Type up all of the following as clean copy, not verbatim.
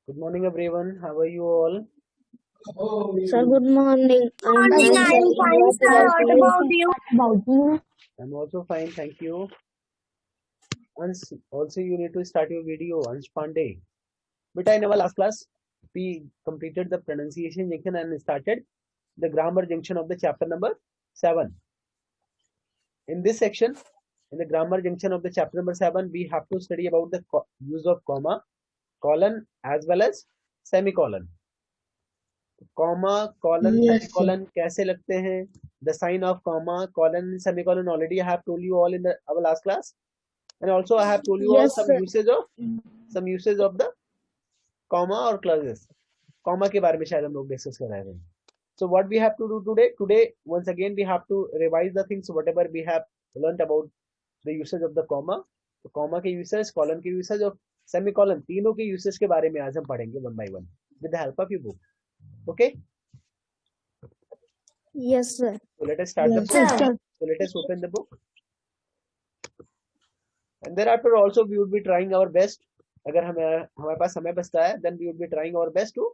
Good morning, everyone. How are you all? Sir, good morning. I'm Morning, fine, I sir. am fine, What sir. about What you? about you? About you? I'm also fine, thank you. Ansh, also you need to start your video, Ansh Pandey. But in our last class, we completed the pronunciation junction and started the grammar junction of the chapter number 7. In this section, in the grammar junction of the chapter number 7, we have to study about the use of comma, colon, as well as semicolon. Comma colon semicolon कैसे लगते हैं the sign of comma colon semicolon already I have told you all in our last class, and also I have told you all Yes, some sir. usage of the comma or clauses. comma के बारे में शायद हम लोग discuss कर रहे हैं. So what we have to do today once again we have to revise the things whatever we have learnt about the usage of the comma. तो comma के usage, colon के usage और semicolon तीनों के usage के बारे में आज हम पढ़ेंगे one by one with the help of your book. Okay. Yes, sir. So let us start the book. So let us open the book. And thereafter also we would be trying our best. अगर हमारे पास समय बचता है, then we would be trying our best to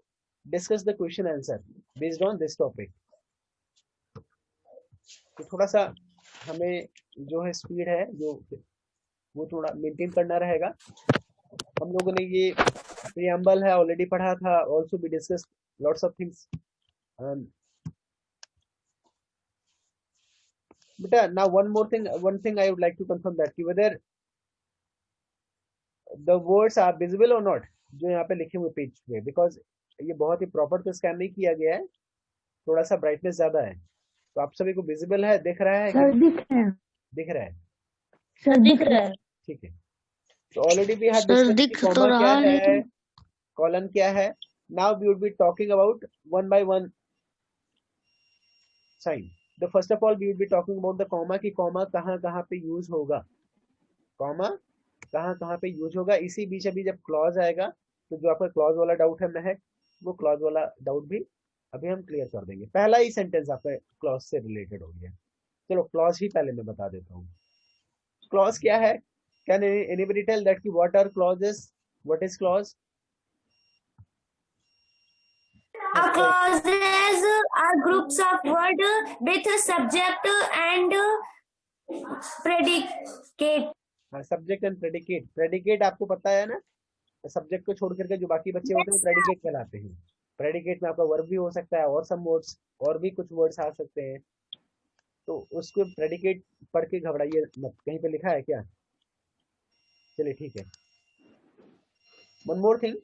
discuss the question answer based on this topic. तो थोड़ा सा हमें जो है स्पीड है जो वो थोड़ा मेंटेन करना रहेगा. हम लोगों ने ये preamble है ऑलरेडी पढ़ा था. Also we discussed lots of things. But now one thing I would like to confirm that whether the words are visible or not जो यहाँ पे लिखे हुए पेज पे, because ये बहुत ही प्रॉपर तो स्कैन नहीं किया गया है, थोड़ा सा ब्राइटनेस ज्यादा है. तो आप सभी को विजिबल है, दिख रहा है? सर दिख रहा है. सर दिख रहा है. ठीक है. तो ऑलरेडी भी सर दिख तो कॉमा क्या रहा है, लेकिन कॉलन क्या है. Now we would be talking about one by one sign. The first of all we would be talking about the comma की कॉमा कहाँ कहाँ पे यूज होगा. कॉमा कहाँ कहाँ पे यूज होगा. इसी बीच अभी जब क्लॉज आएगा तो जो आपका क्लॉज वाला डाउट है महक, वो क्लॉज वाला डाउट भी अभी हम क्लियर कर देंगे. पहला ही सेंटेंस आपका क्लॉज से रिलेटेड हो गया. चलो क्लॉज ही पहले मैं बता देता हूँ. क्लॉज क्या है? कैन एनीबडी टेल दैट कि what are clauses, what is clause? Clauses are groups of words with subject and predicate. हाँ, सब्जेक्ट एंड प्रेडिकेट. प्रेडिकेट आपको पता है ना, सब्जेक्ट को छोड़ करके जो बाकी बच्चे होते हैं वो प्रेडिकेट कहलाते हैं. प्रेडिकेट में आपका वर्ब भी हो सकता है और सम वर्ड्स और भी कुछ वर्ड्स आ सकते हैं. तो उसको प्रेडिकेट पढ़ के घबराइए मत. कहीं पे लिखा है क्या? चलिए ठीक है. One more thing.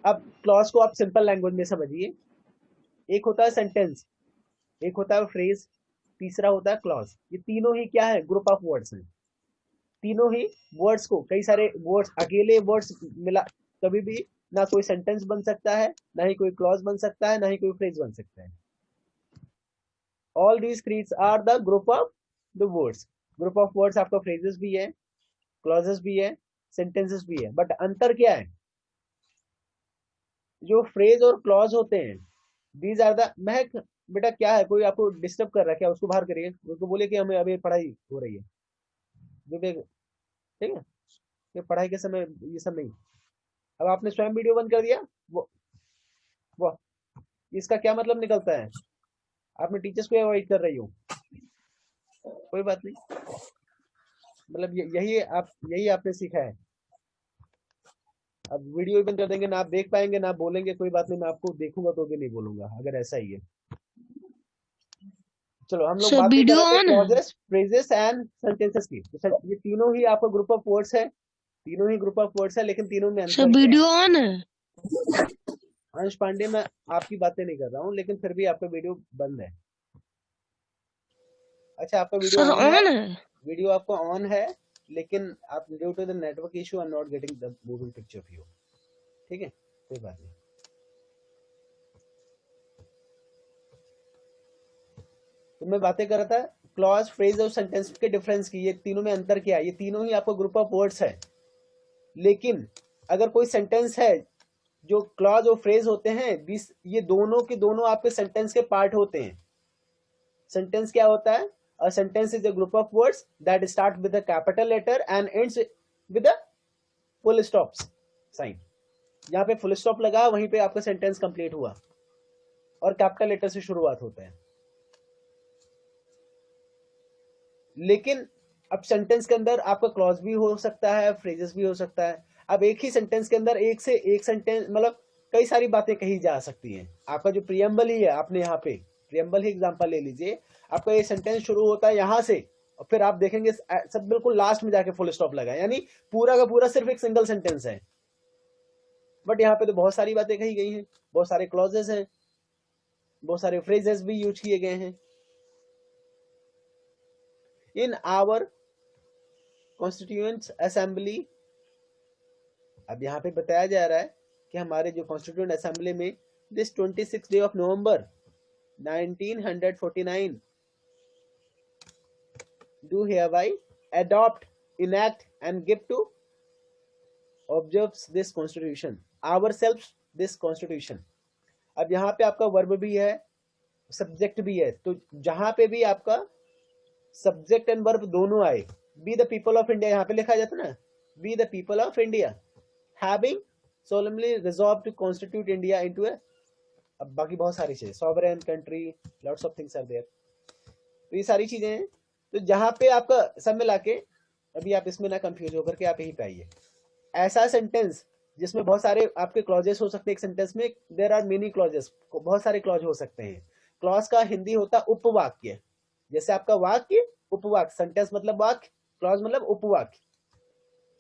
अब क्लॉज को आप सिंपल लैंग्वेज में समझिए. एक होता है सेंटेंस, एक होता है फ्रेज, तीसरा होता है क्लॉज. ये तीनों ही क्या है? ग्रुप ऑफ वर्ड्स हैं. तीनों ही वर्ड्स को, कई सारे वर्ड्स, अकेले वर्ड्स मिला कभी भी ना कोई सेंटेंस बन सकता है, ना ही कोई क्लॉज बन सकता है, ना ही कोई फ्रेज बन सकता है. All these three are the group of the words. Group of words आपका फ्रेजेस भी है, क्लॉजेस भी है, सेंटेंसेस भी है. बट अंतर क्या है? जो फ्रेज और क्लॉज होते हैं, दीज आर द महक बेटा क्या है? कोई आपको डिस्टर्ब कर रहा है क्या? उसको बाहर करिए, उसको बोलिए कि हमें अभी पढ़ाई हो रही है. जो भी ठीक है, ये पढ़ाई के समय ये सब नहीं. अब आपने स्वयं वीडियो बंद कर दिया, वो इसका क्या मतलब निकलता है? आपने टीचर्स को अवॉइड कर रही हो. कोई बात नहीं, मतलब यही आपने सीखा है. अब वीडियो बंद कर देंगे ना, आप देख पाएंगे ना, आप बोलेंगे. कोई बात नहीं, मैं आपको देखूंगा तो भी नहीं बोलूंगा अगर ऐसा ही है. चलो हम लोग बात कर रहे थे क्लॉजेस, फ्रेजेस एंड सेंटेंसेस की. ये तीनों ही आपका ग्रुप ऑफ वर्ड्स है. तीनों ही ग्रुप ऑफ वर्ड्स है, लेकिन तीनों में अंतर वीडियो ऑन है. अंश पांडे, मैं आपकी बातें नहीं कर रहा हूँ, लेकिन फिर भी आपका वीडियो बंद है. अच्छा, आपका वीडियो ऑन है. वीडियो आपका ऑन है, लेकिन आप due to the network issue are not getting the moving picture view. ठीक है, कोई बात नहीं. तो मैं बातें कर रहा था क्लॉज, फ्रेज और सेंटेंस के डिफरेंस की. ये तीनों में अंतर क्या है? ये तीनों ही आपको ग्रुप ऑफ वर्ड्स है, लेकिन अगर कोई सेंटेंस है जो क्लॉज और फ्रेज होते हैं, ये दोनों के दोनों आपके सेंटेंस के पार्ट होते हैं. सेंटेंस क्या होता है? A sentence is a group of words that start with a capital letter and ends with a full stop sign. यहाँ पे फुल स्टॉप लगा, वहीं पे आपका सेंटेंस कंप्लीट हुआ और कैपिटल लेटर से शुरुआत होता है। लेकिन अब सेंटेंस के अंदर आपका क्लॉज भी हो सकता है, फ्रेजेस भी हो सकता है। अब एक ही सेंटेंस के अंदर एक से एक सेंटेंस मतलब कई सारी बातें कही जा सकती हैं। आपका जो प्रियम्बल ही है, आपने यहाँ पे प्रियम्बल ही एग्जांपल ले लीजिए, आपका ये सेंटेंस शुरू होता है यहाँ से और फिर आप देखेंगे सब बिल्कुल लास्ट में जाके फुल स्टॉप लगा है, यानी पूरा का पूरा सिर्फ एक सिंगल सेंटेंस है। बट यहाँ पे तो बहुत सारी बातें कही गई हैं, बहुत सारे क्लॉजेस हैं, बहुत सारे फ्रेजेस भी यूज किए गए हैं। इन आवर कॉन्स्टिट्यूएंट असेंबली, अब यहाँ पे बताया जा रहा है कि हमारे जो कॉन्स्टिट्यूएंट असेंबली में this 26 day of November 1949 do hereby adopt, enact and give to observes this constitution ourselves this constitution। अब यहाँ पे आपका वर्ब भी है, सब्जेक्ट भी है, तो जहां पे भी आपका सब्जेक्ट एंड वर्ब दोनों आए, be the people of India यहाँ पे लिखा जाता ना, be the people of India having solemnly resolved to constitute India into a, अब बाकी बहुत सारी चीजें, sovereign country, lots of things are there, तो ये सारी चीजें हैं। तो जहां पे आपका सब मिला के, अभी आप इसमें ना कंफ्यूज होकर के आप यही पे आइए, ऐसा सेंटेंस जिसमें बहुत सारे आपके क्लॉजेस हो सकते हैं। एक सेंटेंस में देयर आर मेनी क्लॉजेस, बहुत सारे क्लॉज हो सकते हैं। क्लॉज का हिंदी होता है उपवाक्य, जैसे आपका वाक्य उपवाक्य, सेंटेंस मतलब वाक्य, क्लॉज मतलब उपवाक्य।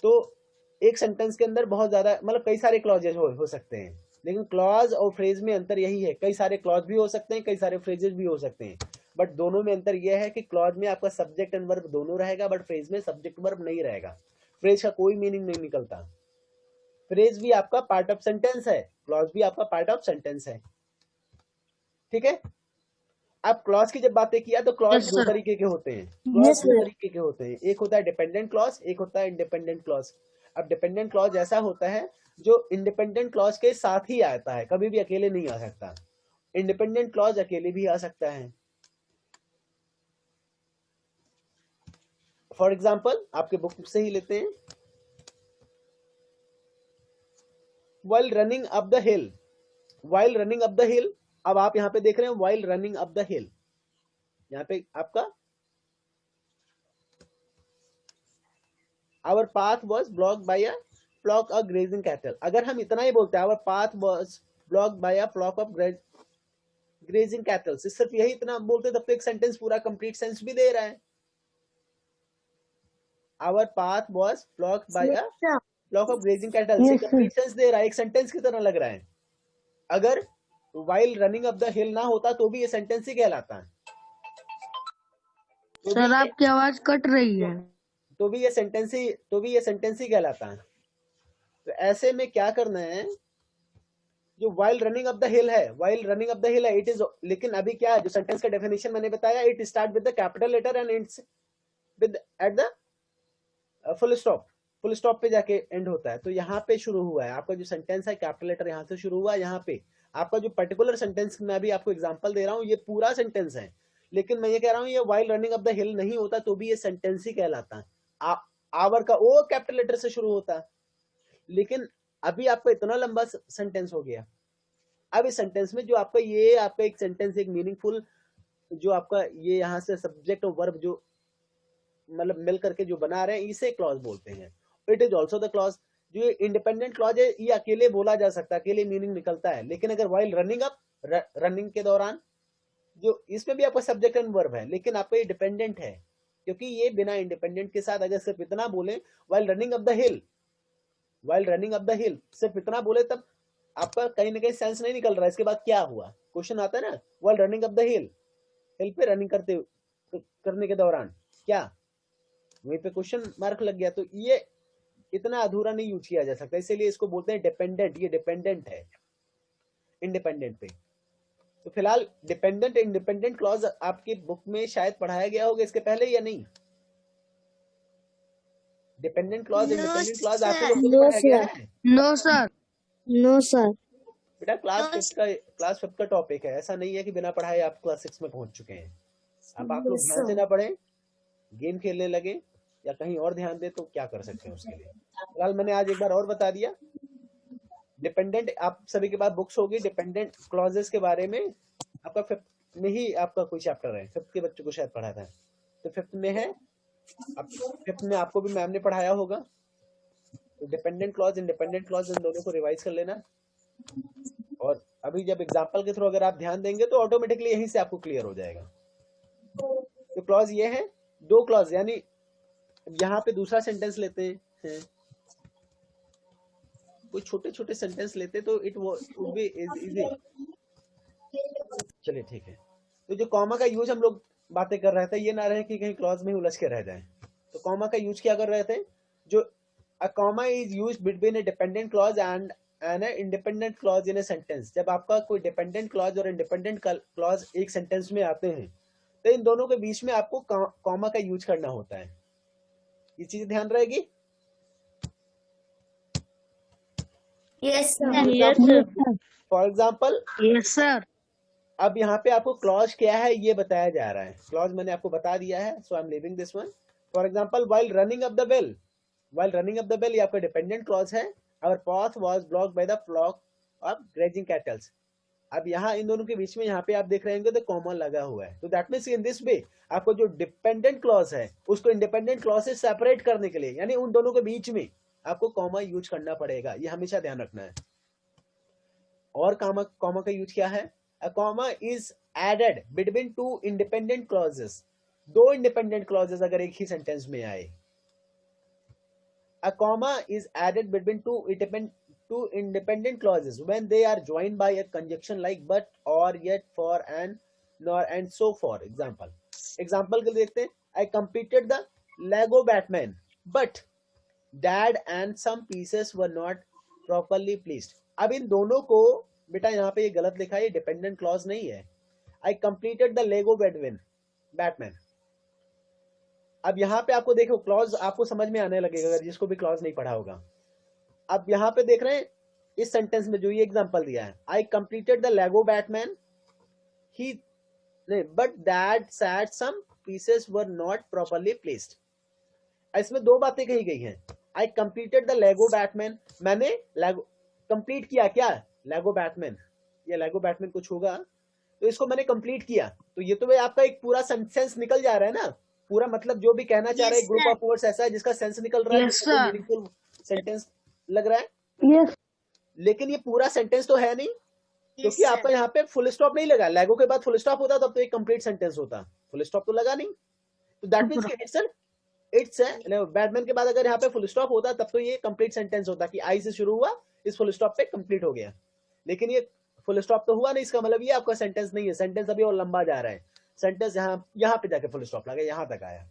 तो एक सेंटेंस के अंदर बहुत ज्यादा मतलब कई सारे क्लॉजेस हो सकते हैं, लेकिन क्लॉज और फ्रेज में अंतर यही है, कई सारे क्लॉज भी हो सकते हैं, कई सारे फ्रेजेस भी हो सकते हैं, बट दोनों में अंतर यह है कि क्लॉज में आपका सब्जेक्ट एंड वर्ब दोनों रहेगा, बट फ्रेज में सब्जेक्ट वर्ब नहीं रहेगा। फ्रेज का कोई मीनिंग नहीं निकलता। फ्रेज भी आपका पार्ट ऑफ सेंटेंस है, क्लॉज भी आपका पार्ट ऑफ सेंटेंस है। ठीक है। अब क्लॉज की जब बातें किया तो क्लॉज Yes, दो sir. तरीके के होते हैं, क्लॉज Yes, दो sir. तरीके के होते हैं, एक होता है डिपेंडेंट क्लॉज, एक होता है इंडिपेंडेंट क्लॉज। अब डिपेंडेंट क्लॉज ऐसा होता है जो इंडिपेंडेंट क्लॉज के साथ ही आता है, कभी भी अकेले नहीं आ सकता। इंडिपेंडेंट क्लॉज अकेले भी आ सकता है। फॉर एग्जाम्पल आपके बुक से ही लेते हैं, while running up the hill, while running up the hill, अब आप यहाँ पे देख रहे हैं while running up the hill, यहाँ पे आपका our path was blocked by a flock of grazing cattle। अगर हम इतना ही बोलते हैं our path was blocked by a flock of grazing cattle, सिर्फ यही इतना बोलते तब तो एक सेंटेंस पूरा कंप्लीट सेंस भी दे रहा है। our path was blocked by a flock of grazing cattle से कंप्लीट सेंस दे रहा है, एक सेंटेंस की तरह लग रहा है। अगर while running up the hill ना होता तो भी ये सेंटेंस ही कहलाता है। सर आपकी आवाज कट रही है। तो भी ये सेंटेंस ही कहलाता है। तो ऐसे में क्या करना है, जो while running up the hill है, while running up the hill है, इट इज, लेकिन अभी क्या है, जो सेंटेंस का डेफिनेशन मैंने बताया, it start with the capital letter and ends with at the full stop, full stop पे जाके एंड होता है। तो यहाँ पे शुरू हुआ है आपका जो सेंटेंस है, कैपिटल लेटर यहाँ से शुरू हुआ है। यहाँ पे आपका जो पर्टिकुलर सेंटेंस मैं अभी आपको एग्जांपल दे रहा हूँ, ये पूरा सेंटेंस है, लेकिन मैं ये कह रहा हूँ ये while running up the hill नहीं होता तो भी ये सेंटेंस ही कहलाता है। आवर का ओ कैपिटल लेटर से शुरू होता है, लेकिन अभी आपका इतना लंबा सेंटेंस हो गया। अब इस सेंटेंस में जो आपका ये आपका एक सेंटेंस एक मीनिंगफुल, जो आपका ये यहाँ से सब्जेक्ट और वर्ब जो मतलब मिल करके जो बना रहे हैं, इसे क्लॉज बोलते हैं। It is also the clause. जो इंडिपेंडेंट क्लॉज है ये अकेले बोला जा सकता है, अकेले मीनिंग निकलता है, लेकिन अगर while रनिंग अप, रनिंग के दौरान, जो इसमें भी आपका सब्जेक्ट एंड वर्ब है, लेकिन आपका ये डिपेंडेंट है, क्योंकि ये बिना इंडिपेंडेंट के साथ अगर सिर्फ इतना बोले while running up the hill, while running up the हिल सिर्फ इतना बोले, तब आपका कहीं ना कहीं सेंस नहीं निकल रहा है। इसके बाद क्या हुआ, क्वेश्चन आता है ना, while running up the hill, hill पे रनिंग करने के दौरान क्या, वहीं पे क्वेश्चन मार्क लग गया। तो ये इतना अधूरा नहीं यूज किया जा सकता, इसीलिए इसको बोलते हैं डिपेंडेंट। ये डिपेंडेंट है इंडिपेंडेंट पे। तो फिलहाल डिपेंडेंट इंडिपेंडेंट क्लॉज आपकी बुक में शायद पढ़ाया गया होगा इसके पहले या नहीं? डिपेंडेंट क्लॉज इंडिपेंडेंट क्लॉज आपके लोग को पढ़ाया गया है? No sir, no sir. बेटा क्लास 5 का टॉपिक है, ऐसा नहीं है कि बिना पढ़ाए आप क्लास 6 में पहुंच चुके हैं। अब आप लोग ध्यान से ना पढ़े, गेम खेलने लगे या कहीं और ध्यान दे तो क्या कर सकते हैं उसके लिए। फिलहाल मैंने आज एक बार और बता दिया, डिपेंडेंट, आप सभी के पास बुक्स होगी डिपेंडेंट क्लॉजेस के बारे में, आपका फिफ्थ में ही आपका कोई चैप्टर है, फिफ्थ के बच्चों को शायद पढ़ा था, तो फिफ्थ में है, अब फिफ्थ में आपको भी मैम ने पढ़ाया होगा। तो डिपेंडेंट क्लॉज इंडिपेंडेंट क्लॉज इन दोनों को रिवाइज कर लेना, और अभी जब एग्जांपल के थ्रू अगर आप ध्यान देंगे तो ऑटोमेटिकली यहीं से आपको क्लियर हो जाएगा। तो क्लॉज ये है, दो क्लॉज, यानी यहाँ पे दूसरा सेंटेंस लेते हैं, कोई छोटे छोटे सेंटेंस लेते तो इट वुड बी इजी। चलिए ठीक है, तो जो कॉमा का यूज हम लोग बातें कर रहे थे, ये ना रहे कि कहीं क्लॉज में उलझ के रह जाए। तो कॉमा का यूज क्या कर रहे थे, जो a comma is used between a dependent clause and an independent clause in a sentence. जब आपका कोई डिपेंडेंट क्लॉज और इंडिपेंडेंट क्लॉज एक सेंटेंस में आते हैं तो इन दोनों के बीच में आपको कॉमा का यूज करना होता है, ये चीज ध्यान रहेगी। Yes, sir. Yes, sir. For example, Yes, sir. अब यहाँ पे आपको क्लॉज क्या है ये बताया जा रहा है, क्लॉज मैंने आपको बता दिया है, so I am leaving this one. For example, while running up the bell, while running up the bell ये आपका डिपेंडेंट क्लॉज है। Our path was blocked by the flock of grazing cattles. अब यहाँ इन दोनों के बीच में यहाँ पे आप देख रहे होंगे तो कॉमा लगा हुआ है, तो that means in this way आपको जो डिपेंडेंट क्लॉज है उसको इंडिपेंडेंट क्लॉज से सेपरेट करने के लिए, यानी उन दोनों के बीच में आपको कॉमा यूज करना पड़ेगा, ये हमेशा ध्यान रखना है। और कॉमा का यूज क्या है, a comma is added between two independent clauses, दो independent clauses अगर एक ही सेंटेंस में आए, a comma is added between two independent clauses when they are joined by a conjunction like but, or, yet, for, and, nor, and so for example के लिए देखते हैं, I completed the Lego Batman but dad and some pieces were not properly placed। अब इन दोनों को बेटा यहाँ पे ये गलत लिखा है, ये डिपेंडेंट क्लॉज नहीं है। I completed the Lego Batman. अब यहाँ पे आपको देखो क्लॉज आपको समझ में आने लगेगा अगर जिसको भी क्लॉज नहीं पढ़ा होगा। अब यहाँ पे देख रहे हैं इस सेंटेंस में जो ये एग्जांपल दिया है, I completed the Lego Batman ही but dad said some pieces were not properly placed. इसमें दो बातें कही गई हैं, I completed the Lego Batman, मैंने लेगो कंप्लीट किया, क्या लेगो बैटमैन, ये लेगो बैटमैन कुछ होगा तो इसको मैंने कंप्लीट किया, तो ये तो भाई आपका एक पूरा सेंस निकल जा रहा है ना, पूरा मतलब जो भी कहना चाह रहा है ग्रुप ऑफ वर्ड्स ऐसा है जिसका सेंस निकल रहा है, मीनिंगफुल सेंटेंस लग रहा है। Yes. लेकिन ये पूरा सेंटेंस तो है नहीं, क्योंकि आपका यहाँ पे फुल स्टॉप नहीं लगा, लेगो के बाद फुल स्टॉप होता तब तो एक कंप्लीट सेंटेंस होता, फुल स्टॉप तो लगा नहीं, तो दैट मींस इट्स बैटमैन के बाद अगर यहाँ पे फुल स्टॉप होता तब तो ये कंप्लीट सेंटेंस होता कि आई से शुरू हुआ इस फुल स्टॉप पे कंप्लीट हो गया, लेकिन ये फुल स्टॉप तो हुआ नहीं, इसका मतलब ये आपका सेंटेंस नहीं है, सेंटेंस अभी और लंबा जा रहा है, सेंटेंस यहाँ पे जाके फुल स्टॉप लगा, यहाँ तक आया।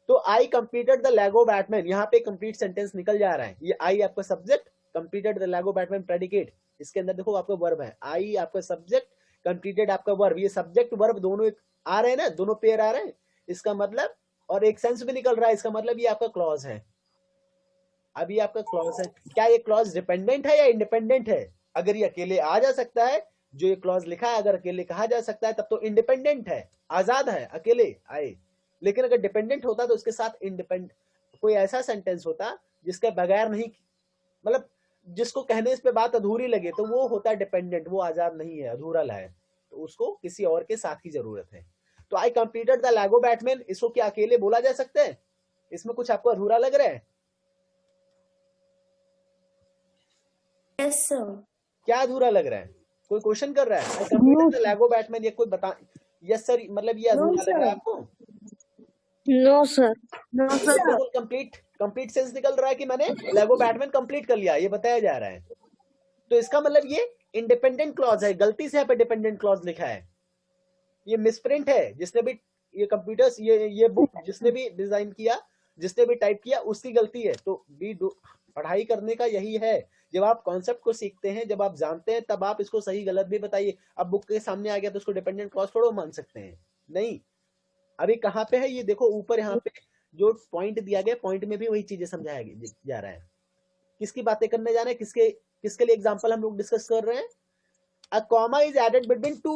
तो I completed the Lego Batman, यहाँ पे कंप्लीट सेंटेंस निकल जा रहा है, ये आई आपका subject, completed the Lego Batman predicate, इसके अंदर देखो आपका वर्ब है, आई आपका सब्जेक्ट, कंप्लीटेड आपका वर्ब, ये सब्जेक्ट वर्ब दोनों आ रहे हैं ना, दोनों पेयर आ रहे हैं, इसका मतलब और एक सेंस भी निकल रहा है, इसका मतलब ये आपका क्लॉज है। अभी आपका क्लॉज है, क्या ये क्लॉज डिपेंडेंट है या इंडिपेंडेंट है? अगर ये अकेले आ जा सकता है, जो ये क्लॉज लिखा है अगर अकेले कहा जा सकता है तब तो इंडिपेंडेंट है, आजाद है, अकेले आए। लेकिन अगर डिपेंडेंट होता तो उसके साथ इंडिपेंडेंट कोई ऐसा सेंटेंस होता जिसके बगैर नहीं, मतलब जिसको कहने इस पे बात अधूरी लगे तो वो होता है डिपेंडेंट, वो आजाद नहीं है, अधूरा है, तो उसको किसी और के साथ की जरूरत है। तो I completed the Lego Batman, इसको क्या अकेले बोला जा सकता है? इसमें कुछ आपको अधूरा लग रहा है? Yes, sir. क्या अधूरा लग रहा है? कोई क्वेश्चन कर रहा है? I completed the Lego Batman, ये कोई बता, यस सर, मतलब ये अधूरा लग रहा है आपको? No, sir. No, sir. बिल्कुल कंप्लीट सेंस निकल रहा है कि मैंने लेगो बैटमैन कंप्लीट कर लिया, ये बताया जा रहा है। तो इसका मतलब ये इंडिपेंडेंट क्लॉज है, गलती से यहाँ पे डिपेंडेंट क्लॉज लिखा है, ये मिसप्रिंट है, जिसने भी ये कंप्यूटर्स ये बुक जिसने भी डिजाइन किया, जिसने भी टाइप किया उसकी गलती है। तो पढ़ाई करने का यही है, जब आप कॉन्सेप्ट को सीखते हैं, जब आप जानते हैं, तब आप इसको सही गलत भी बताइए। अब बुक के सामने आ गया तो उसको डिपेंडेंट क्लॉज थोड़ा मान सकते हैं, नहीं। अभी कहाँ पे है ये देखो, ऊपर यहाँ पे जो पॉइंट दिया गया, पॉइंट में भी वही चीजें समझाया जा रहा है। किसकी बातें करने जा रहे हैं, किसके लिए एग्जाम्पल हम लोग डिस्कस कर रहे हैं? A comma is added between two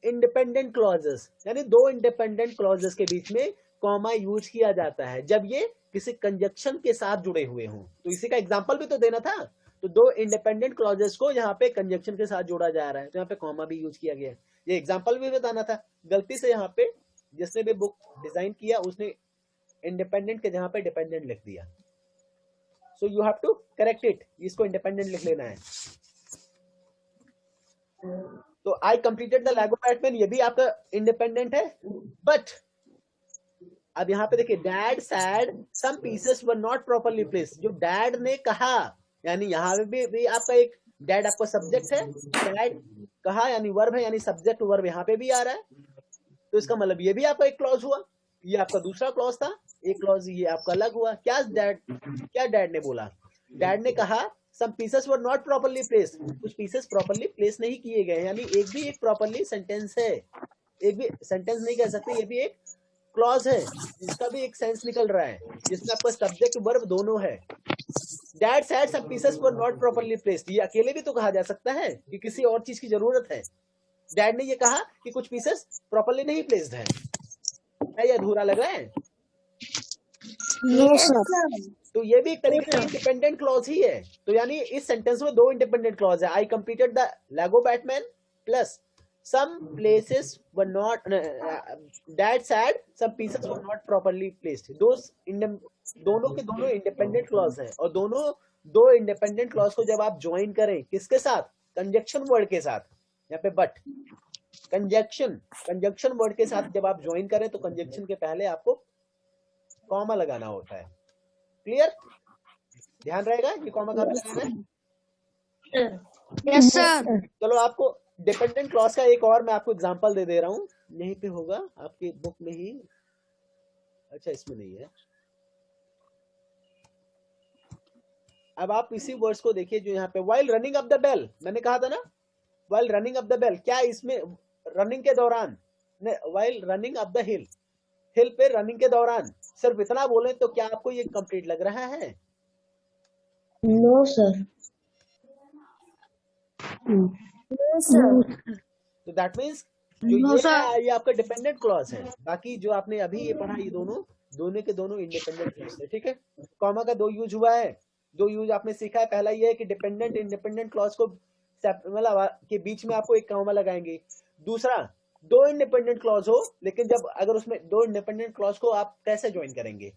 independent clauses, यानी दो इंडिपेंडेंट क्लॉजेस के बीच में कॉमा यूज किया जाता है जब ये किसी कंजक्शन के साथ जुड़े हुए हों। तो इसी का एग्जांपल भी तो देना था, तो दो इंडिपेंडेंट क्लॉजेस को यहाँ पे कंजक्शन के साथ जोड़ा जा रहा है, तो यहाँ पे कॉमा भी यूज किया गया है। ये एग्जांपल भी बताना था, गलती से यहाँ पे जिसने भी बुक डिजाइन किया उसने इंडिपेंडेंट के जहाँ पे डिपेंडेंट लिख दिया, so you have to correct it, इसको इंडिपेंडेंट लिख लेना है। तो I completed the Lego Batman, ये भी आपका इंडिपेंडेंट है, बट अब यहाँ पे देखिए dad said some pieces were not properly placed, जो डैड ने कहा, यानी यहाँ पे भी आपका एक डैड आपका सब्जेक्ट है, डैड कहा यानी वर्ब है, यानी सब्जेक्ट वर्ब यहाँ पे भी आ रहा है, तो इसका मतलब ये भी आपका एक क्लॉज हुआ, ये आपका दूसरा क्लॉज था, एक क्लॉज ये आपका अलग हुआ। क्या डैड ने बोला, डैड ने कहा some pieces were not properly placed, कुछ पीसेस प्रॉपर्ली प्लेस नहीं किए गए, यानी एक भी एक प्रॉपर्ली सेंटेंस है, एक भी सेंटेंस नहीं कह सकते, ये भी एक क्लॉज है जिसका भी एक सेंस निकल रहा है, जिसमें आपका सब्जेक्ट वर्ब दोनों है। Dad said some pieces were not properly placed, ये अकेले भी तो कहा जा सकता है कि किसी और चीज की जरूरत है। डैड ने ये कहा कि कुछ पीसेस प्रॉपर्ली नहीं प्लेस्ड है, क्या ये अधूरा लग रहा है? No sir. तो ये भी एक तरीके से इंडिपेंडेंट क्लॉज ही है। तो यानी इस सेंटेंस में दो इंडिपेंडेंट क्लॉज है, I completed the Lego Batman plus some places were not dad said some pieces were not properly placed, दोनों के दोनों इंडिपेंडेंट क्लॉज है, और दोनों दो इंडिपेंडेंट क्लॉज को जब आप ज्वाइन करें किसके साथ, कंजक्शन वर्ड के साथ, यहाँ पे बट कंजक्शन वर्ड के साथ जब आप ज्वाइन करें तो कंजक्शन के पहले आपको कॉमा लगाना होता है। क्लियर, ध्यान रहेगा ये कॉमा कहाँ पे लगाना है। Yes sir. चलो आपको डिपेंडेंट क्लॉज का एक और मैं आपको एग्जांपल दे रहा हूं, यहीं पे होगा आपकी बुक में ही, अच्छा इसमें नहीं है। अब आप इसी वर्ड्स को देखिए जो यहाँ पे while running up the bell, मैंने कहा था ना while running up the bell, क्या इसमें रनिंग के दौरान, while running up the hill, hill पे रनिंग के दौरान सिर्फ इतना बोले तो क्या आपको ये कंप्लीट लग रहा है? No sir. तो दैट मीन्स जो ये है ये आपका डिपेंडेंट क्लॉज है, बाकी जो आपने अभी ये पढ़ा ये दोनों के दोनों इंडिपेंडेंट क्लॉज है। ठीक है, कॉमा का दो यूज हुआ है, दो यूज आपने सीखा है। पहला ये है कि डिपेंडेंट इंडिपेंडेंट क्लॉज को मतलब के बीच में आपको एक कॉमा लगाएंगे। दूसरा, दो इंडिपेंडेंट क्लॉज हो लेकिन जब अगर उसमें दो इंडिपेंडेंट क्लॉज को आप कैसे ज्वाइन करेंगे,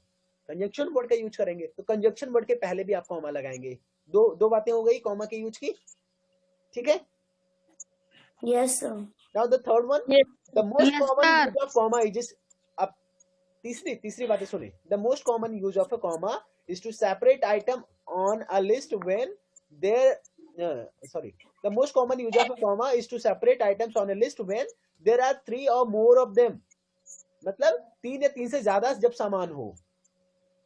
कंजक्शन वर्ड का यूज करेंगे, तो कंजक्शन वर्ड के पहले भी आप कॉमा लगाएंगे। दो बातें हो गई कॉमा के यूज की। ठीक है, Yes, sir. now the third one, the most common use of comma is, अब तीसरी बातें सुने, the most common use of a comma is to separate item on a list when there the most common use of a comma is to separate items on a list when there are 3 or more of them, मतलब 3 या 3 से ज्यादा जब सामान हो।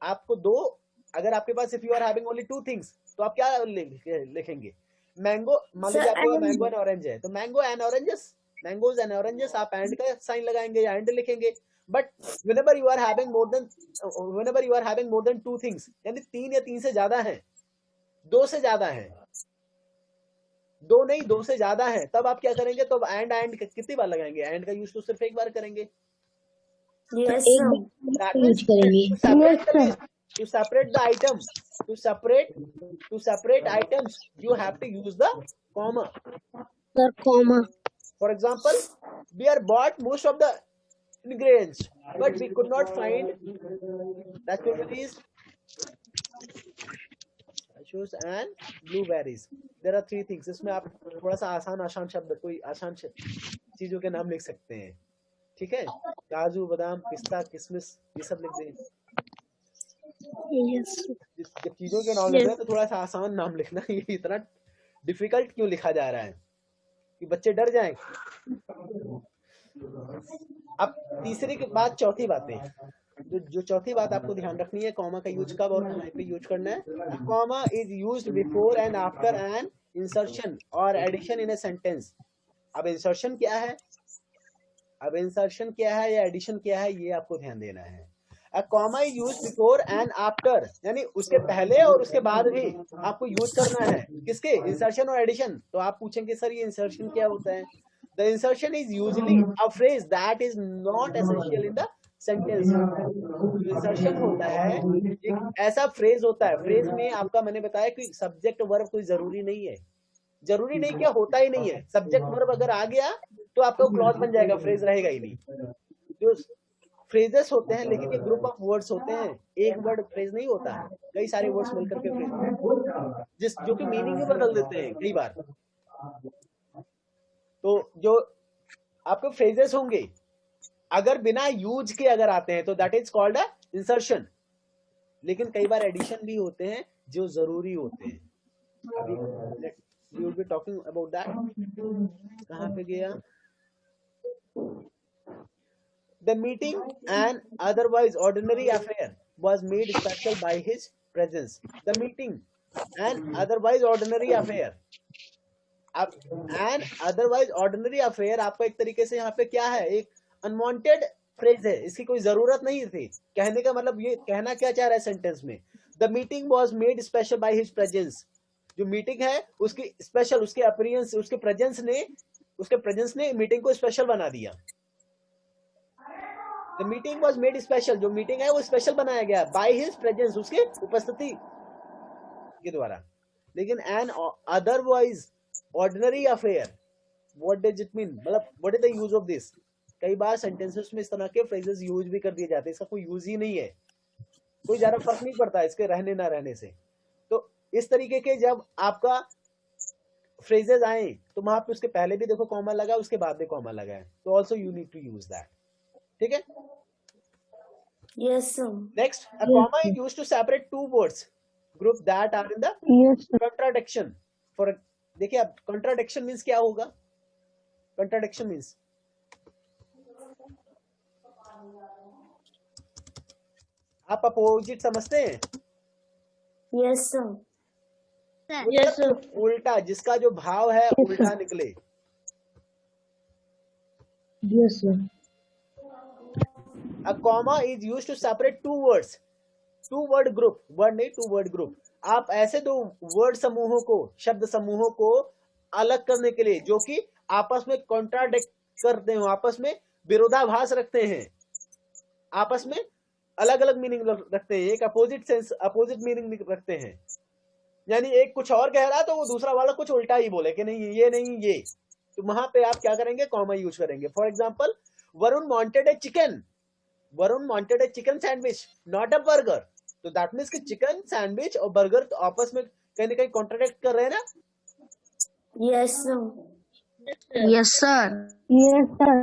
आपको दो, अगर आपके पास if you are having only 2 things तो आप क्या लिखेंगे, मैंगो, मान लीजिए आपको मैंगो एंड ऑरेंज है तो mango and oranges, mangoes and oranges आप एंड का साइन लगाएंगे या एंड लिखेंगे। But whenever you are having more than 2 things, यानी 3 या 3 से ज्यादा है, 2 से ज्यादा है, 2 नहीं 2 से ज्यादा है, तब आप क्या करेंगे, तो एंड कितनी बार लगाएंगे, एंड का यूज तो सिर्फ एक बार करेंगे। Yes, sir. यूज करेंगे। To separate the items, to separate items, you have to use the comma. Sir comma. For example, we are bought most of the ingredients, but we could not find raspberries, cashews and blueberries. There are 3 things. इसमें आप थोड़ा सा आसान शब्द, कोई आसान चीजों के नाम लिख सकते हैं। ठीक है, काजू, बादाम, पिस्ता, किशमिश, ये सब लिख दें। जब चीजों के नाम लिख रहे हैं तो थोड़ा सा आसान नाम लिखना, ये इतना डिफिकल्ट क्यों लिखा जा रहा है कि बच्चे डर जाएं। अब तीसरे के बाद चौथी बातें, जो चौथी बात आपको ध्यान रखनी है, कॉमा का यूज कब और कहाँ पे यूज करना है। Comma is used before and after an insertion और एडिशन इन ए सेंटेंस। अब इंसर्शन क्या है, या एडिशन क्या है, ये आपको ध्यान देना है। A comma is used before and after, यानी उसके पहले और उसके बाद भी आपको यूज करना है। किसके, इंसर्शन और एडिशन। तो आप पूछेंगे सर ये इंसर्शन क्या होता है। The insertion is usually a phrase that is not essential in the sentence. Insertion होता है एक ऐसा फ्रेज होता है, फ्रेज में आपका मैंने बताया कि सब्जेक्ट वर्ब कोई जरूरी नहीं है, जरूरी नहीं, क्या होता ही नहीं है। सब्जेक्ट वर्ब अगर आ गया तो आपका क्लॉज बन जाएगा, फ्रेज रहेगा ही नहीं। जो फ्रेजेस होते हैं, लेकिन ये ग्रुप ऑफ वर्ड्स होते हैं, एक वर्ड फ्रेज नहीं होता है, कई सारे वर्ड्स मिलकर के फ्रेज जिस जो कि मीनिंग भी बदल देते हैं कई बार। तो जो आपके फ्रेजेस होंगे अगर बिना यूज के अगर आते हैं तो that is called a insertion. लेकिन कई बार एडिशन भी होते हैं जो जरूरी होते हैं। अभी we will be talking about that. कहाँ पे गया? The meeting, an otherwise ordinary affair, was made special by his presence. The meeting, an otherwise ordinary affair. अब an otherwise ordinary affair आपका एक तरीके से यहाँ पे क्या है, एक अनवांटेड फ्रेज है, इसकी कोई जरूरत नहीं थी। कहने का मतलब ये कहना क्या चाह रहा है सेंटेंस में, the meeting was made special by his presence. जो मीटिंग है उसकी स्पेशल, उसके अपीयरेंस, उसके प्रेजेंस ने मीटिंग को स्पेशल बना दिया। The meeting was made special, जो मीटिंग है वो स्पेशल बनाया गया by his presence, उसके उपस्थिति के द्वारा। लेकिन an otherwise ordinary affair, what does it mean, मतलब what is the use of this? कई बार सेंटेंसेस में इस तरह के फ्रेजेस यूज भी कर दिए जाते हैं, इसका कोई यूज ही नहीं है, कोई ज्यादा फर्क नहीं पड़ता इसके रहने ना रहने से। तो इस तरीके के जब आपका फ्रेजेस आए तो वहां पे उसके पहले भी देखो कॉमा लगा, उसके बाद भी कॉमा लगा है, तो also you need to use that. ठीक है? Yes, sir. Next, a comma is used to separate two words group that are in the contradiction. For देखिए अब contradiction means क्या होगा? Contradiction means आप अपोजिट समझते हैं? Yes, sir. Yes, sir. उल्टा, जिसका जो भाव है उल्टा निकले। Yes, sir. A comma is used to separate two words, two word group, word नहीं two word group। आप ऐसे दो वर्ड समूहों को, शब्द समूहों को अलग करने के लिए जो कि आपस में कॉन्ट्राडिक्ट करते हो, आपस में विरोधाभास रखते हैं, आपस में अलग अलग मीनिंग रखते हैं, एक अपोजिट सेंस, अपोजिट मीनिंग रखते हैं। यानी एक कुछ और कह रहा है तो वो दूसरा वाला कुछ उल्टा ही बोले कि नहीं ये नहीं ये, तो वहां पे आप क्या करेंगे, कॉमा यूज करेंगे। For example, Varun wanted A chicken, Varun wanted A chicken sandwich not a burger. तो दैट मीन्स कि चिकन सैंडविच और बर्गर तो आपस में कहीं ना कहीं कॉन्ट्राडिक्ट कर रहे हैं ना। Yes, sir. Yes, sir. Yes, sir.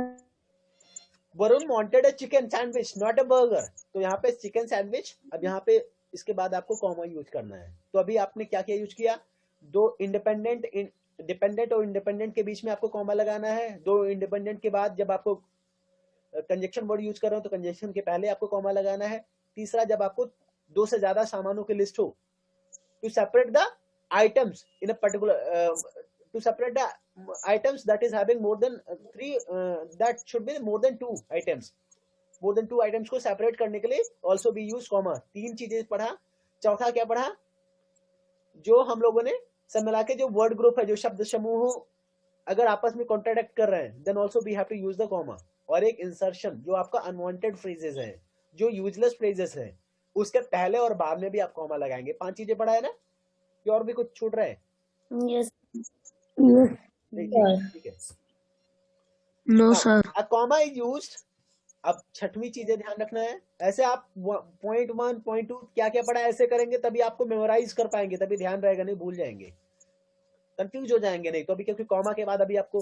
Varun wanted A chicken sandwich not a burger, तो यहाँ पे चिकन सैंडविच, अब यहाँ पे इसके बाद आपको कॉमा यूज करना है। तो अभी आपने क्या क्या यूज किया, दो डिपेंडेंट और इंडिपेंडेंट के बीच में आपको कॉमा लगाना है। दो इंडिपेंडेंट के बाद जब आपको कंजक्शन वर्ड यूज कर रहे हो तो कंजक्शन के पहले आपको कॉमा लगाना है। तीसरा, जब आपको दो से ज्यादा सामानों की लिस्ट हो, to separate the items in a particular, to separate the items that is having more than three, that should be more than two items, more than two items को सेपरेट करने के लिए also be use comma। तीन चीजें पढ़ा। चौथा क्या पढ़ा, जो हम लोगों ने सब मिला के जो वर्ड ग्रुप है, जो शब्द समूह अगर आपस में कॉन्ट्राडिक्ट कर रहे हैं, then also we have to use the comma. और एक इंसर्शन, जो आपका अनवांटेड फ्रेजेस है, जो यूजलेस फ्रेजेस है, उसके पहले और बाद में भी आप कॉमा लगाएंगे। 5 चीजें पढ़ा है ना, कि और भी कुछ छूट रहा है? Yes. Yes. ठीक है। No, sir. A comma is used। अब छठवीं चीजें ध्यान रखना है। ऐसे आप पॉइंट 1 पॉइंट 2 क्या क्या पढ़ा ऐसे करेंगे तभी आपको मेमोराइज कर पाएंगे, तभी ध्यान रहेगा, नहीं भूल जाएंगे, कंफ्यूज हो जाएंगे नहीं तो। अभी क्योंकि कॉमा के बाद अभी आपको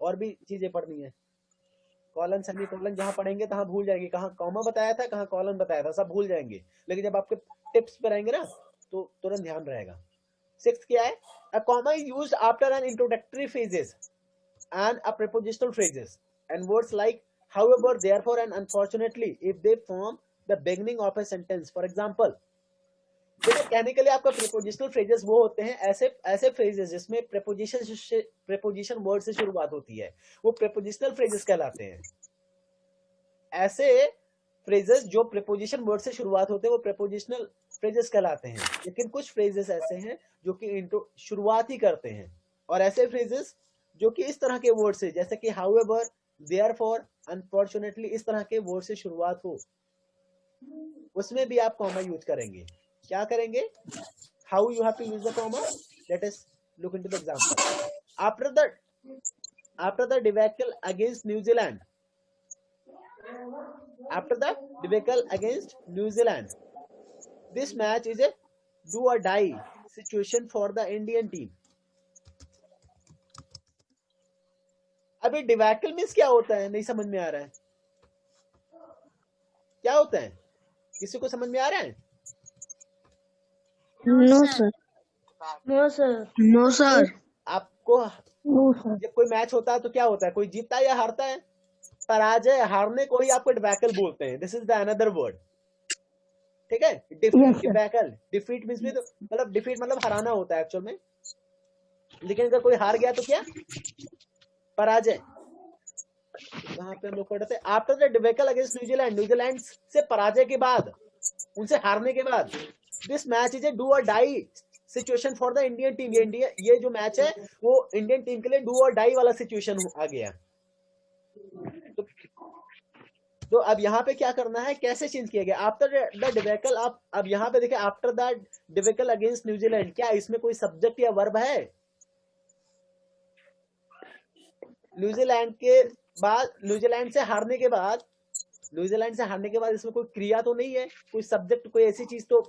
और भी चीजें पढ़नी है, कॉलन सेमीकोलन जहां पढ़ेंगे तहां भूल जाएंगे, कहाँ कॉमा बताया था, कहाँ कॉलन बताया था, सब भूल जाएंगे। लेकिन जब आपके टिप्स पे रहेंगे ना तो तुरंत ध्यान रहेगा। 6th क्या है, a comma is used after an introductory phrases and a prepositional phrases and words like however, therefore and unfortunately if they form the beginning of a sentence। For example, देखो कहने के लिए आपका prepositional phrases वो होते हैं ऐसे phrases जिसमें preposition word से शुरुआत होती है, वो prepositional phrases कहलाते हैं। ऐसे phrases जो preposition word से शुरुआत होते हैं वो prepositional phrases कहलाते हैं। लेकिन कुछ phrases ऐसे हैं जो कि शुरुआत ही करते हैं, और ऐसे phrases जो कि इस तरह के वर्ड से, जैसे कि however, देयरफॉर, अनफॉर्चुनेटली, इस तरह के वर्ड से शुरुआत हो, उसमें भी आप कॉमा यूज करेंगे। क्या करेंगे? How you have to use the comma? Let us look into the example. After the debacle against New Zealand, after the debacle against New Zealand, this match is a do or die situation for the Indian team. अभी debacle means क्या होता है? नहीं समझ में आ रहा है। क्या होता है? किसी को समझ में आ रहा है? No sir. No sir. No sir. आपको नो सर। जब कोई मैच होता है तो क्या होता है? कोई जीतता है या हारता है? पराजय, हारने को ही आपको डिबैकल बोलते हैं। This is the another word. ठीक है? डिबैकल, डिफीट मीन्स भी तो मतलब डिफीट मतलब हराना होता है एक्चुअल में, लेकिन अगर कोई हार गया तो क्या? पराजय। वहां पे हम लोग पढ़ते हैं after the debacle against New Zealand, New Zealand से पराजय के बाद, उनसे हारने के बाद, this match is a do or die situation for the Indian team. ये जो मैच है वो इंडियन टीम के लिए डू और डाई वाला सिचुएशन आ गया। तो अब यहाँ पे क्या करना है? कैसे चेंज किया गया? आफ्टर द डिबेकल, आप अब यहाँ पे देखिए, after the debacle against New Zealand, क्या इसमें कोई सब्जेक्ट या वर्ब है? न्यूजीलैंड के बाद, न्यूजीलैंड से हारने के बाद, न्यूजीलैंड से हारने के बाद इसमें कोई क्रिया तो नहीं है, कोई सब्जेक्ट, कोई ऐसी चीज तो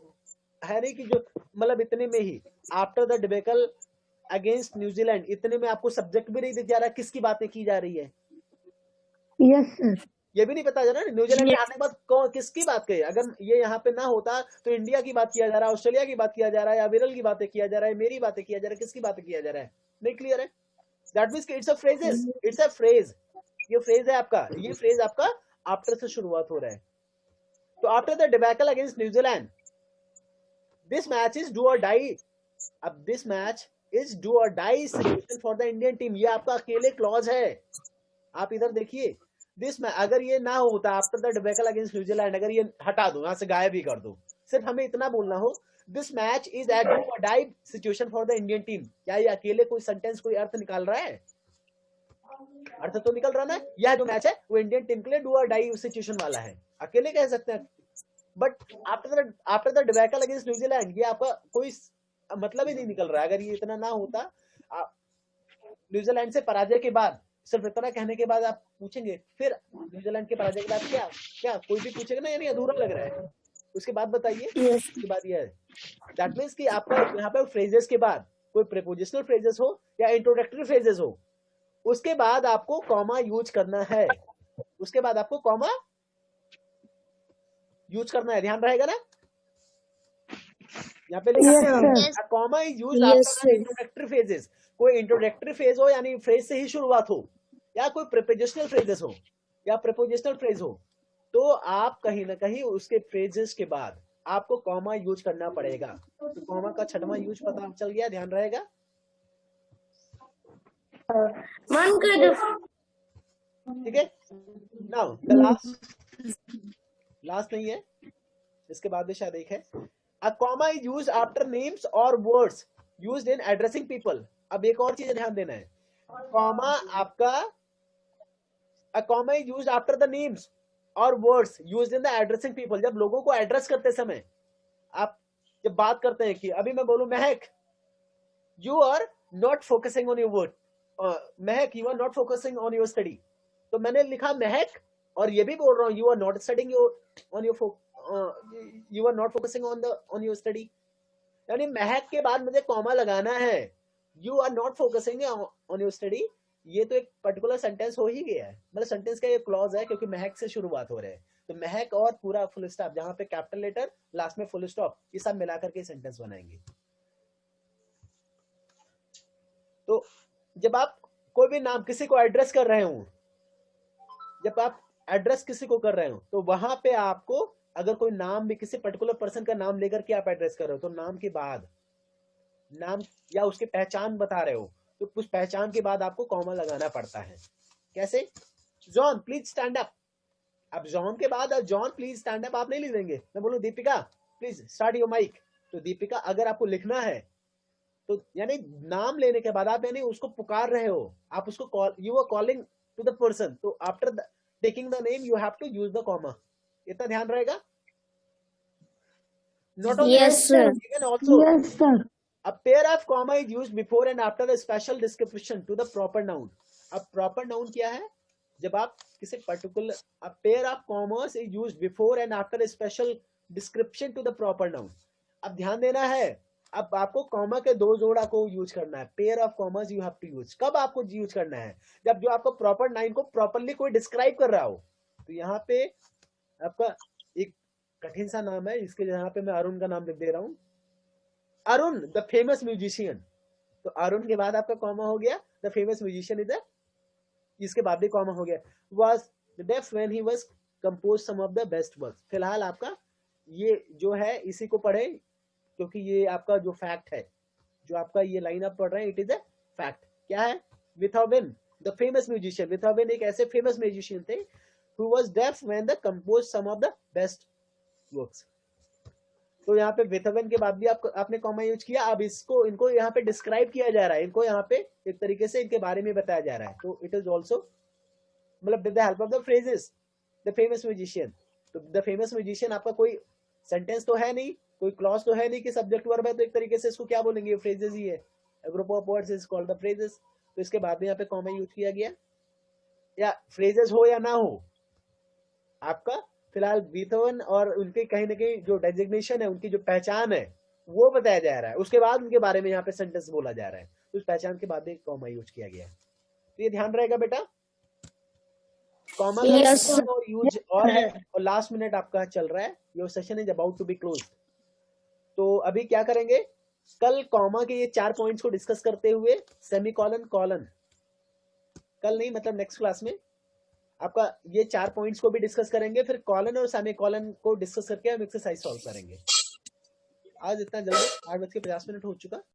है नहीं कि जो मतलब इतने में ही after the debacle against New Zealand, इतने में आपको सब्जेक्ट भी नहीं दिख जा रहा, किसकी बातें की जा रही है? Yes sir. ये भी नहीं पता जा रहा न्यूजीलैंड के हारने के बाद कौन किसकी बात कही। अगर ये यहाँ पे ना होता तो इंडिया की बात किया जा रहा है, ऑस्ट्रेलिया की बात किया जा रहा है, या विरल की बातें किया जा रहा है, मेरी बातें किया जा रहा है, किसकी बातें किया जा रहा है? नहीं क्लियर है? That means it's a phrases, it's a phrase. ये फ्रेज है आपका, ये फ्रेज आपका आफ्टर से शुरुआत हो रहा है। तो after the debacle against New Zealand, this match is do or die. अब this match is do or die situation for the Indian team, ये आपका अकेले क्लॉज है। आप इधर देखिए, दिस मैच, अगर ये ना होता after the debacle against New Zealand, अगर ये हटा दो, यहां से गायब ही कर दो, सिर्फ हमें इतना बोलना हो, this match is at do or die situation for the Indian team, क्या ये अकेले कोई सेंटेंस, कोई अर्थ निकाल रहा है? अर्थ तो निकल रहा ना, यह जो मैच है वो इंडियन टीम के लिए डू और डाई सिचुएशन वाला है, अकेले कह सकते हैं। But after the debacle against New Zealand, ये आपका कोई मतलब ही नहीं निकल रहा है। अगर ये इतना ना होता, न्यूजीलैंड से पराजय के बाद, सिर्फ इतना कहने के बाद आप पूछेंगे फिर न्यूजीलैंड के पराजय के बाद क्या क्या कोई भी पूछेगा ना, यानी अधूरा लग रहा है। उसके बाद बताइए, उसके बाद ये है, दैट मीन्स कि आपका यहाँ पे फ्रेजेस के बाद कोई प्रीपोजिशनल फ्रेजेस हो या इंट्रोडक्टरी फ्रेजेस हो, उसके बाद आपको कॉमा यूज करना है। उसके बाद आपको कॉमा यूज करना है, ध्यान रहेगा ना? यहाँ पे लिखा comma is used after introductory phases. कोई इंट्रोडक्टरी फेज हो, यानी फ्रेज से ही शुरुआत हो, या कोई प्रीपोजिशनल फ्रेजेस हो या प्रीपोजिशनल फ्रेज हो, तो आप कहीं ना कहीं उसके फ्रेजेस के बाद आपको कॉमा यूज करना पड़ेगा। तो कॉमा का छठवां यूज पता चल गया, ध्यान रहेगा। ठीक है, नाउ द लास्ट नहीं है, इसके बाद भी शायद एक है। A comma is used after names or words used in addressing people. अब एक और चीज ध्यान देना है, कॉमा आपका, a comma is used after the names or words used in the addressing people. जब लोगों को एड्रेस करते समय, आप जब बात करते हैं कि अभी मैं बोलूं महक, you are not focusing on your word, Mahak you are not focusing on your study, तो मैंने लिखा महक, और ये भी बोल रहा हूँ you are not studying on your you are not focusing on your study, यानी महक के बाद मुझे कॉमा लगाना है, you are not focusing on your study, ये तो एक पर्टिकुलर सेंटेंस हो ही गया है, मतलब सेंटेंस का ये क्लॉज है, क्योंकि महक से शुरुआत हो रहा है। तो महक और पूरा फुल स्टॉप, जहां पे कैपिटल लेटर लास्ट में फुल स्टॉप, ये सब मिलाकर के सेंटेंस बनाएंगे। तो जब आप कोई भी नाम किसी को एड्रेस कर रहे हो, जब आप एड्रेस किसी को कर रहे हो, तो वहां पे आपको अगर कोई नाम भी, किसी पर्टिकुलर पर्सन का नाम लेकर के आप एड्रेस कर रहे हो, तो नाम के बाद, नाम या उसकी पहचान बता रहे हो, तो उस पहचान के बाद आपको कॉमा लगाना पड़ता है। कैसे? John please stand up. अब जॉन के बाद जॉन प्लीज स्टैंड अप आप नहीं लिख देंगे। मैं बोलूं Deepika please start your mic, तो दीपिका अगर आपको लिखना है, तो यानी नाम लेने के बाद आप यानी उसको पुकार रहे हो, आप उसको you are calling to the person. तो after taking the name you have to use the comma. इतना ध्यान रहेगा. Not only Yes, sir. even also Yes, sir. a pair of comma is used before and after a special description to the proper noun. अब proper noun क्या है? जब आप किसी particular a pair of commas is used before and after a special description to the proper noun. अब ध्यान देना है, अब आपको कॉमा के दो जोड़ा को यूज करना है. Pair of commas you have to use. कब आपको यूज करना है? जब जो आपको प्रॉपर नाउन को प्रॉपरली कोई डिस्क्राइब कर रहा हो. तो यहाँ पे आपका एक कठिन सा नाम है, इसके यहाँ पे मैं अरुण का नाम लिख दे रहा हूँ. Arun the famous musician. तो अरुण के बाद आपका कॉमा हो गया द फेमस म्यूजिशियन इज इसके बाद भी कॉमा हो गया. Was deaf when he was compose some of the best works. फिलहाल आपका ये जो है इसी को पढ़े, क्योंकि ये आपका जो फैक्ट है, जो आपका ये लाइन आप पढ़ रहे हैं, इट इज अ फैक्ट. क्या है? विथोवेन द फेमस म्यूजिशियन. विथोवेन एक ऐसे फेमस म्यूजिशियन थे who was deaf when they composed some of the best works. तो यहाँ पे बेथोवेन के बाद भी आपने कॉमा यूज किया. अब इसको इनको यहाँ पे डिस्क्राइब किया जा रहा है, इनको यहाँ पे एक तरीके से इनके बारे में बताया जा रहा है. तो इट इज ऑल्सो मतलब with the help of the phrases the famous musician. तो द फेमस म्यूजिशियन आपका कोई सेंटेंस तो है नहीं, कोई क्लॉज तो है नहीं कि सब्जेक्ट वर्ब है, तो एक तरीके से इसको क्या बोलेंगे? फ्रेजेस ही है. Group of words is called the phrases. तो इसके बाद में यहाँ पे कॉमा यूज किया गया. या फ्रेजेस हो या ना हो, आपका फिलहाल बीथोवन और उनके कहीं ना कहीं जो डेजिग्नेशन है, उनकी जो पहचान है वो बताया जा रहा है. उसके बाद उनके बारे में यहाँ पे सेंटेंस बोला जा रहा है. तो उस पहचान के बाद कॉमा यूज किया गया है. तो ये ध्यान रहेगा बेटा. कॉमा और यूज और है. और लास्ट मिनट आपका चल रहा है. Your session is about to be close. तो अभी क्या करेंगे? कल कॉमा के ये 4 पॉइंट्स को डिस्कस करते हुए सेमीकोलन कॉलन, कल नहीं मतलब नेक्स्ट क्लास में आपका ये 4 पॉइंट्स को भी डिस्कस करेंगे. फिर कॉलन और सेमीकोलन को डिस्कस करके हम एक्सरसाइज सॉल्व करेंगे. आज इतना जल्दी 8:50 हो चुका.